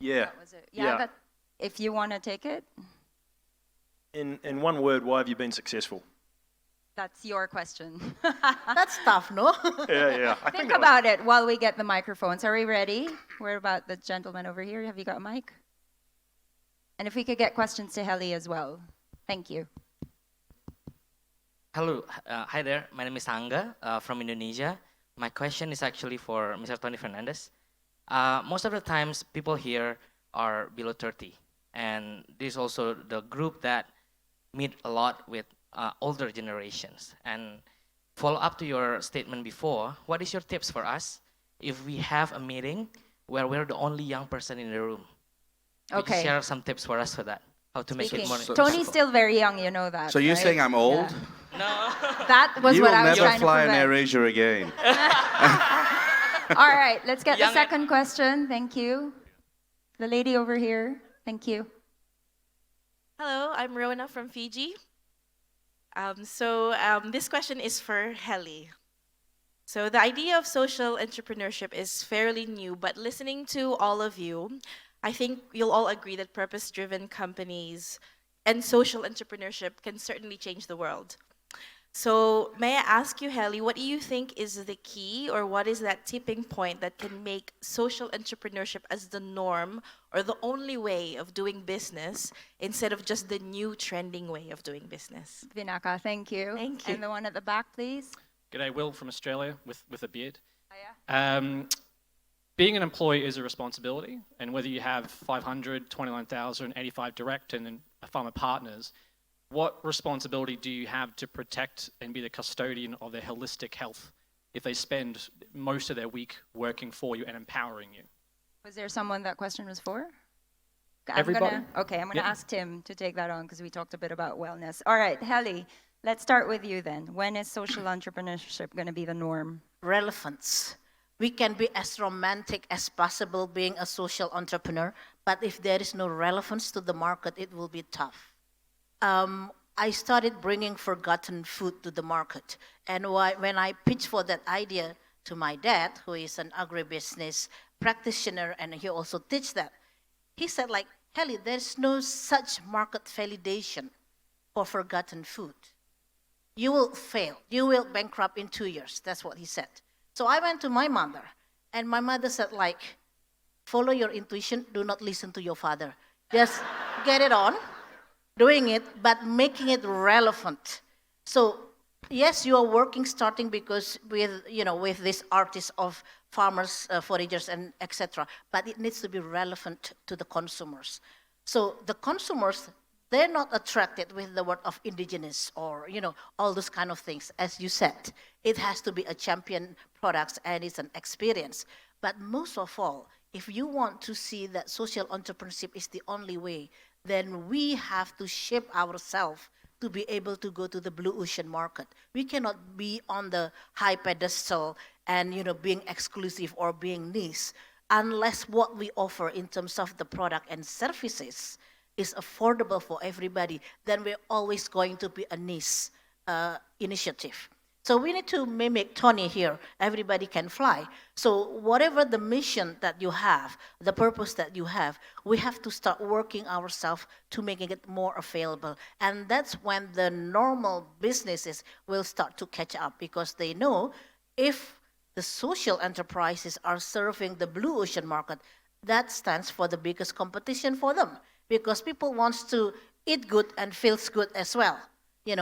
B: Yeah.
A: That was it. Yeah. But if you want to take it.
B: In one word, why have you been successful?
A: That's your question.
C: That's tough, no?
B: Yeah.
A: Think about it while we get the microphones. Are we ready? Where about the gentleman over here? Have you got a mic? And if we could get questions to Heli as well. Thank you.
H: Hello, hi there. My name is Angga from Indonesia. My question is actually for Mr. Tony Fernandez. Most of the times, people here are below 30. And this is also the group that meet a lot with older generations. And follow up to your statement before, what is your tips for us if we have a meeting where we're the only young person in the room? Could you share some tips for us for that? How to make it more...
A: Tony's still very young, you know that.
D: So you're saying I'm old?
A: Yeah.
H: No.
A: That was what I was trying to prevent.
D: You will never fly an AirAsia again.
A: All right, let's get the second question. Thank you. The lady over here. Thank you.
I: Hello, I'm Rona from Fiji. This question is for Heli. So the idea of social entrepreneurship is fairly new, but listening to all of you, I think you'll all agree that purpose-driven companies and social entrepreneurship can certainly change the world. So may I ask you, Heli, what do you think is the key, or what is that tipping point that can make social entrepreneurship as the norm or the only way of doing business instead of just the new trending way of doing business?
A: Vinaka, thank you.
I: Thank you.
A: And the one at the back, please.
J: G'day, Will from Australia with a beard.
A: Hiya.
J: Being an employee is a responsibility, and whether you have 500, 29,000, 85 direct and then pharma partners, what responsibility do you have to protect and be the custodian of their holistic health if they spend most of their week working for you and empowering you?
A: Was there someone that question was for?
J: Everybody.
A: I'm going to ask Tim to take that on because we talked a bit about wellness. All right, Heli, let's start with you then. When is social entrepreneurship going to be the norm?
C: Relevance. We can be as romantic as possible being a social entrepreneur, but if there is no relevance to the market, it will be tough. I started bringing forgotten food to the market. And when I pitched for that idea to my dad, who is an agribusiness practitioner, and he also teaches that, he said, like, Heli, there's no such market validation for forgotten food. You will fail. You will bankrupt in 2 years. That's what he said. So I went to my mother, and my mother said, like, follow your intuition, do not listen to your father. Just get it on, doing it, but making it relevant. So, yes, you are starting because with this artists of farmers, foragers, and etc., but it needs to be relevant to the consumers. So the consumers, they're not attracted with the word of indigenous or, all those kind of things. As you said, it has to be a champion products and it's an experience. But most of all, if you want to see that social entrepreneurship is the only way, then we have to shape ourselves to be able to go to the blue ocean market. We cannot be on the high pedestal and, being exclusive or being niche unless what we offer in terms of the product and services is affordable for everybody, then we're always going to be a niche initiative. So we need to mimic Tony here. Everybody can fly. So whatever the mission that you have, the purpose that you have, we have to start working ourselves to making it more available. And that's when the normal businesses will start to catch up because they know if the social enterprises are serving the blue ocean market, that stands for the biggest competition for them. Because people want to eat good and feels good as well, in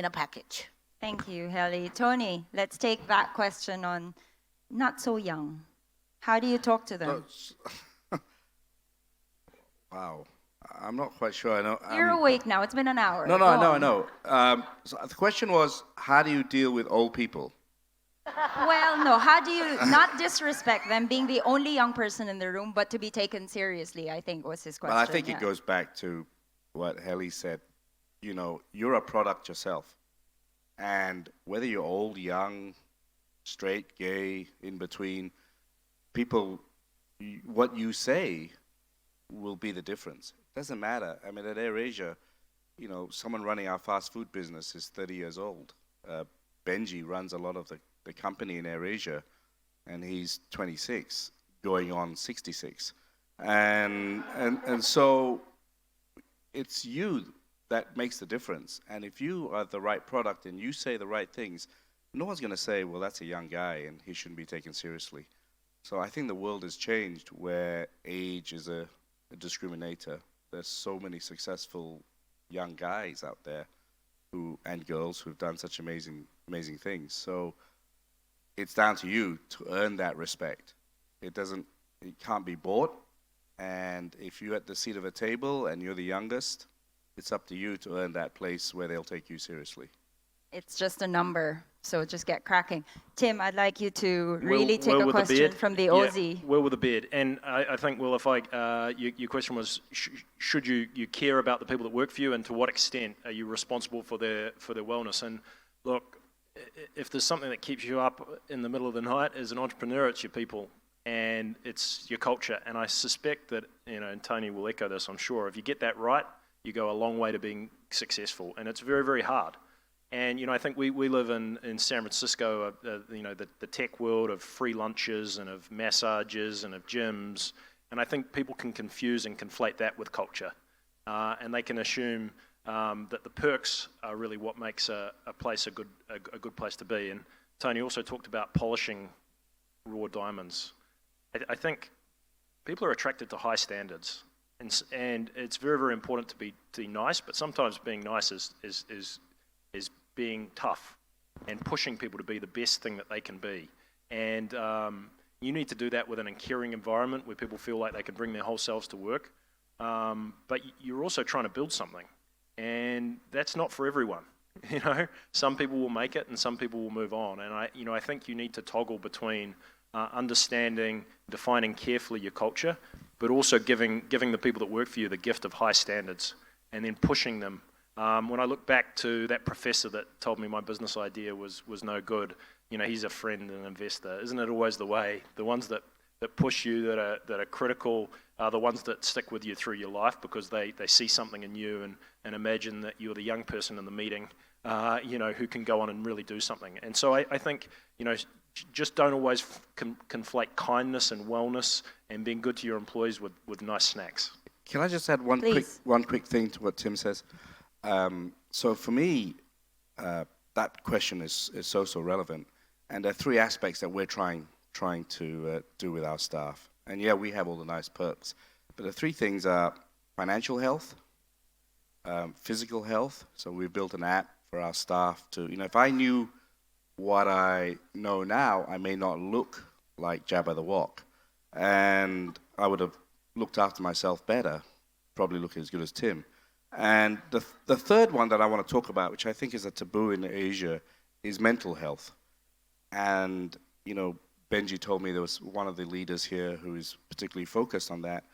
C: a package.
A: Thank you, Heli. Tony, let's take that question on not so young. How do you talk to them?
D: Wow. I'm not quite sure. I know.
A: You're awake now. It's been an hour.
D: No,
A: Go
D: I know.
A: on.
D: So the question was, how do you deal with old people?
A: Well, no. How do you not disrespect them being the only young person in the room, but to be taken seriously? I think was his question.
D: Well, I think
A: yeah.
D: it goes back to what Helly said. You know, you're a product yourself. And whether you're old, young, straight, gay, in between, people, what you say will be the difference. It doesn't matter. I mean, at AirAsia, you know, someone running our fast food business is 30 years old. Benji runs a lot of the company in AirAsia, and he's 26, going on 66. And so it's you that makes the difference. And if you are the right product and you say the right things, no one's going to say, well, that's a young guy and he shouldn't be taken seriously. So I think the world has changed where age is a discriminator. There's so many successful young guys out there and girls who've done such amazing things. So it's down to you to earn that respect. It can't be bought. And if you're at the seat of a table and you're the youngest, it's up to you to earn that place where they'll take you seriously.
A: It's just a number, so just get cracking. Tim, I'd like you to really take
B: Will
A: a
B: with the
A: question
B: beard.
A: from the
B: Yeah,
A: Aussie.
B: Will with a beard. And I think, Will, if your question was, should you care about the people that work for you, and to what extent are you responsible for their wellness? And look, if there's something that keeps you up in the middle of the night as an entrepreneur, it's your people and it's your culture. And I suspect that, and Tony will echo this, I'm sure, if you get that right, you go a long way to being successful. And it's very, very hard. And, I think we live in San Francisco, the tech world of free lunches and of massages and of gyms. And I think people can confuse and conflate that with culture. And they can assume that the perks are really what makes a place a good place to be. And Tony also talked about polishing raw diamonds. I think people are attracted to high standards. And it's very, very important to be nice, but sometimes being nice is being tough and pushing people to be the best thing that they can be. And you need to do that within a caring environment where people feel like they can bring their whole selves to work. But you're also trying to build something. And that's not for everyone. Some people will make it and some people will move on. And I think you need to toggle between understanding, defining carefully your culture, but also giving the people that work for you the gift of high standards and then pushing them. When I look back to that professor that told me my business idea was no good, he's a friend and an investor. Isn't it always the way? The ones that push you, that are critical, are the ones that stick with you through your life because they see something in you and imagine that you're the young person in the meeting, who can go on and really do something. And so I think, just don't always conflate kindness and wellness and being good to your employees with nice snacks.
D: Can I just add one quick thing to what Tim says? So for me, that question is so relevant, and there are three aspects that we're trying to do with our staff. And yeah, we have all the nice perks, but the three things are financial health, physical health. So we've built an app for our staff to, if I knew what I know now, I may not look like Jabba the Hutt, and I would have looked after myself better, probably look as good as Tim. And the third one that I want to talk about, which I think is a taboo in Asia, is mental health. And, Benji told me there was one of the leaders here who is particularly focused on that,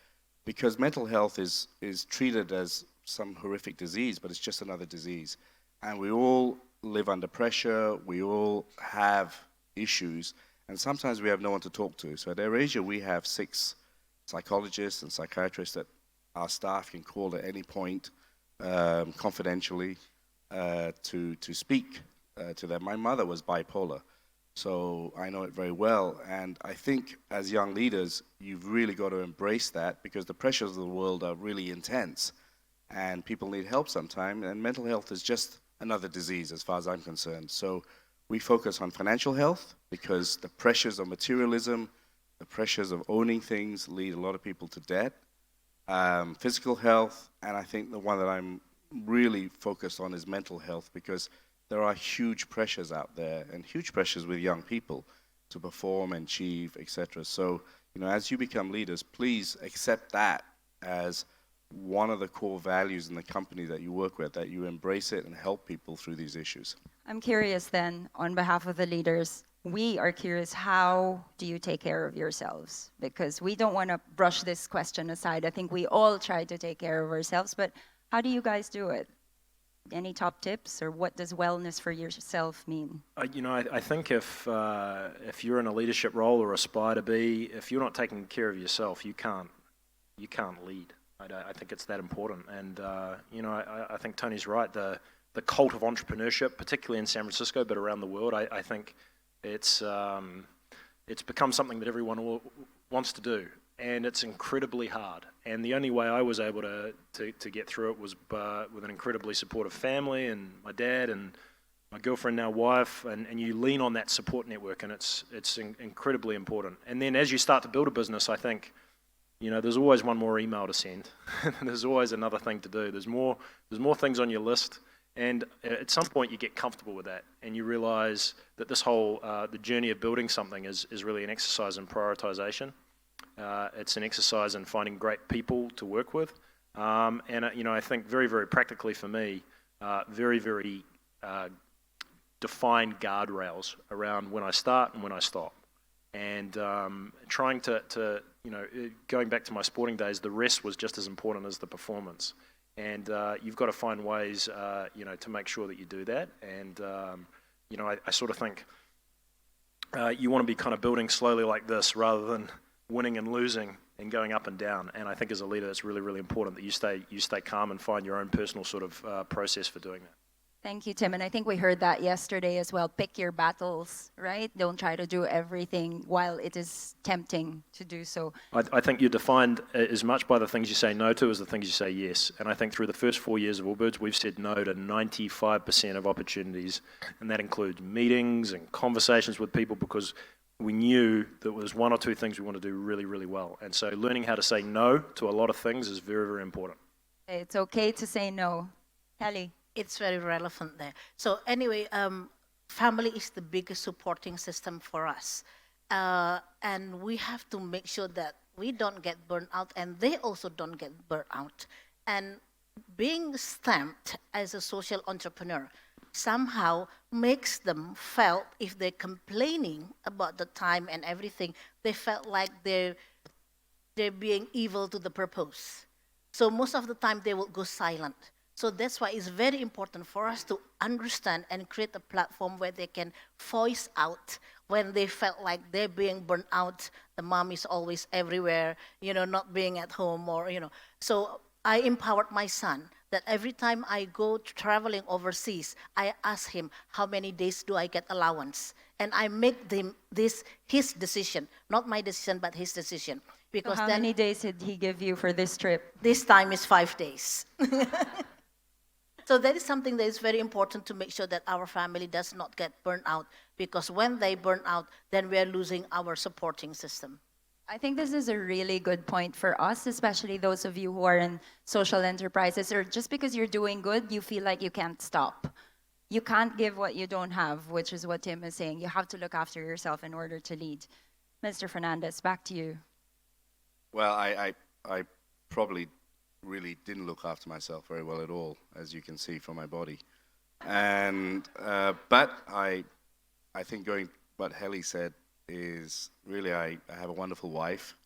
D: because mental health is treated as some horrific disease, but it's just another disease. And we all live under pressure, we all have issues, and sometimes we have no one to talk to. So at AirAsia, we have 6 psychologists and psychiatrists that our staff can call at any point, confidentially, to speak to them. My mother was bipolar, so I know it very well. And I think as young leaders, you've really got to embrace that, because the pressures of the world are really intense, and people need help sometimes. And mental health is just another disease as far as I'm concerned. So we focus on financial health, because the pressures of materialism, the pressures of owning things lead a lot of people to debt. Physical health, and I think the one that I'm really focused on is mental health, because there are huge pressures out there, and huge pressures with young people to perform and achieve, etc. So, as you become leaders, please accept that as one of the core values in the company that you work with, that you embrace it and help people through these issues.
A: I'm curious then, on behalf of the leaders, we are curious, how do you take care of yourselves? Because we don't want to brush this question aside. I think we all try to take care of ourselves, but how do you guys do it? Any top tips, or what does wellness for yourself mean?
B: I think if you're in a leadership role or aspire to be, if you're not taking care of yourself, you can't lead. I think it's that important. And I think Tony's right. The cult of entrepreneurship, particularly in San Francisco, but around the world, I think it's become something that everyone wants to do, and it's incredibly hard. And the only way I was able to get through it was with an incredibly supportive family and my dad and my girlfriend, now wife, and you lean on that support network, and it's incredibly important. And then as you start to build a business, I think, there's always one more email to send. There's always another thing to do. There's more things on your list. And at some point you get comfortable with that, and you realize that this whole, the journey of building something is really an exercise in prioritization. It's an exercise in finding great people to work with. I think very, very practically for me, very, very defined guardrails around when I start and when I stop. And trying to going back to my sporting days, the rest was just as important as the performance. And you've got to find ways, to make sure that you do that. And, I sort of think you want to be kind of building slowly like this rather than winning and losing and going up and down. And I think as a leader, it's really, really important that you stay calm and find your own personal sort of process for doing that.
A: Thank you, Tim. And I think we heard that yesterday as well. Pick your battles, right? Don't try to do everything while it is tempting to do so.
B: I think you're defined as much by the things you say no to as the things you say yes. And I think through the first 4 years of Allbirds, we've said no to 95% of opportunities. And that includes meetings and conversations with people, because we knew there was one or two things we want to do really, really well. And so learning how to say no to a lot of things is very, very important.
A: It's okay to say no. Kelly?
C: It's very relevant there. So anyway, family is the biggest supporting system for us. And we have to make sure that we don't get burnt out, and they also don't get burnt out. And being stamped as a social entrepreneur somehow makes them felt, if they're complaining about the time and everything, they felt like they're being evil to the purpose. So most of the time they will go silent. So that's why it's very important for us to understand and create a platform where they can voice out when they felt like they're being burnt out. The mom is always everywhere, not being at home, or. So I empowered my son that every time I go traveling overseas, I ask him, how many days do I get allowance? And I make this his decision, not my decision, but his decision. Because
A: so how many days did he give you for this trip?
C: This time is 5 days. So that is something that is very important to make sure that our family does not get burnt out, because when they burn out, then we are losing our supporting system.
A: I think this is a really good point for us, especially those of you who are in social enterprises, or just because you're doing good, you feel like you can't stop. You can't give what you don't have, which is what Tim is saying. You have to look after yourself in order to lead. Mr. Fernandez, back to you.
D: Well, I probably really didn't look after myself very well at all, as you can see from my body. And but I think going what Helly said is really, I have a wonderful wife,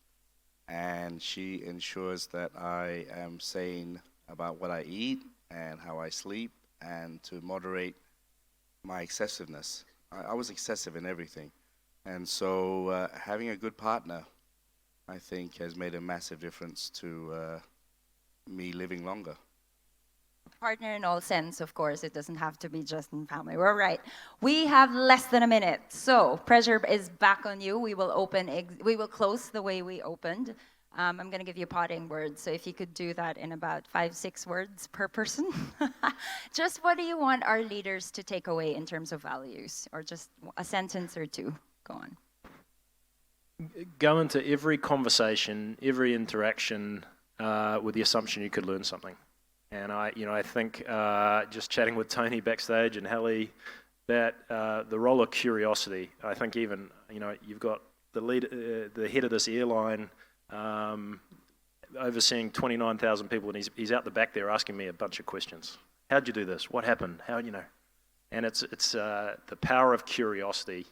D: and she ensures that I am sane about what I eat and how I sleep, and to moderate my excessiveness. I was excessive in everything. And so having a good partner, I think, has made a massive difference to me living longer.
A: Partner in all sense, of course. It doesn't have to be just in family. We're right. We have less than a minute, so pressure is back on you. We will close the way we opened. I'm going to give you parting words, so if you could do that in about 5-6 words per person. Just what do you want our leaders to take away in terms of values, or just a sentence or two? Go on.
B: Go into every conversation, every interaction with the assumption you could learn something. And I think just chatting with Tony backstage and Helly, that the role of curiosity. I think even you've got the head of this airline overseeing 29,000 people, and he's out the back there asking me a bunch of questions. How'd you do this? What happened? How, you know? And it's the power of curiosity.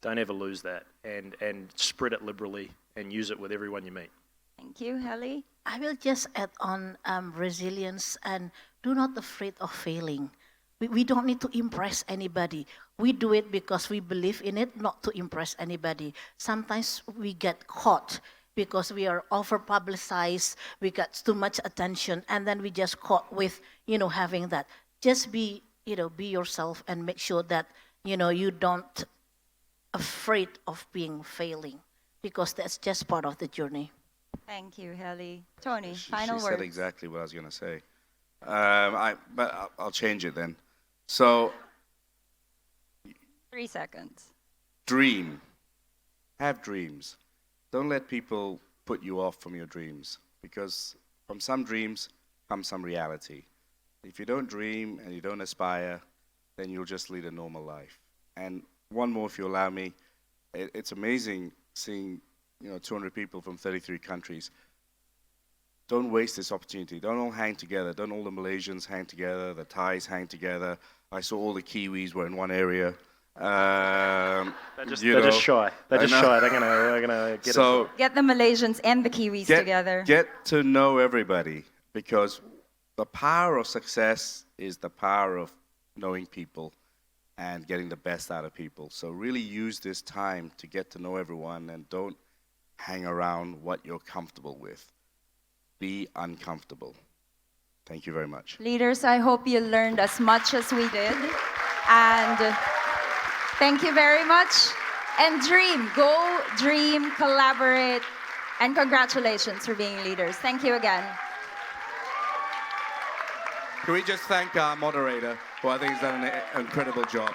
B: Don't ever lose that, and spread it liberally and use it with everyone you meet.
A: Thank you, Helly.
C: I will just add on resilience and do not afraid of failing. We don't need to impress anybody. We do it because we believe in it, not to impress anybody. Sometimes we get caught because we are over-publicized, we got too much attention, and then we just caught with, having that. Just be yourself and make sure that, you don't afraid of being failing, because that's just part of the journey.
A: Thank you, Helly. Tony,
D: She
A: final
D: said
A: words.
D: exactly what I was going to say. But I'll change it then. So,
A: 3 seconds.
D: dream. Have dreams. Don't let people put you off from your dreams, because from some dreams comes some reality. If you don't dream and you don't aspire, then you'll just lead a normal life. And one more, if you allow me. It's amazing seeing 200 people from 33 countries. Don't waste this opportunity. Don't all hang together. Don't all the Malaysians hang together, the Thais hang together. I saw all the Kiwis were in one area.
B: They're just shy. They're just shy. They're gonna get it.
A: Get the Malaysians and the Kiwis together.
D: Get to know everybody, because the power of success is the power of knowing people and getting the best out of people. So really use this time to get to know everyone, and don't hang around what you're comfortable with. Be uncomfortable. Thank you very much.
A: Leaders, I hope you learned as much as we did. And thank you very much. And dream, go dream, collaborate, and congratulations for being leaders. Thank you again.
D: Can we just thank our moderator, who I think has done an incredible job.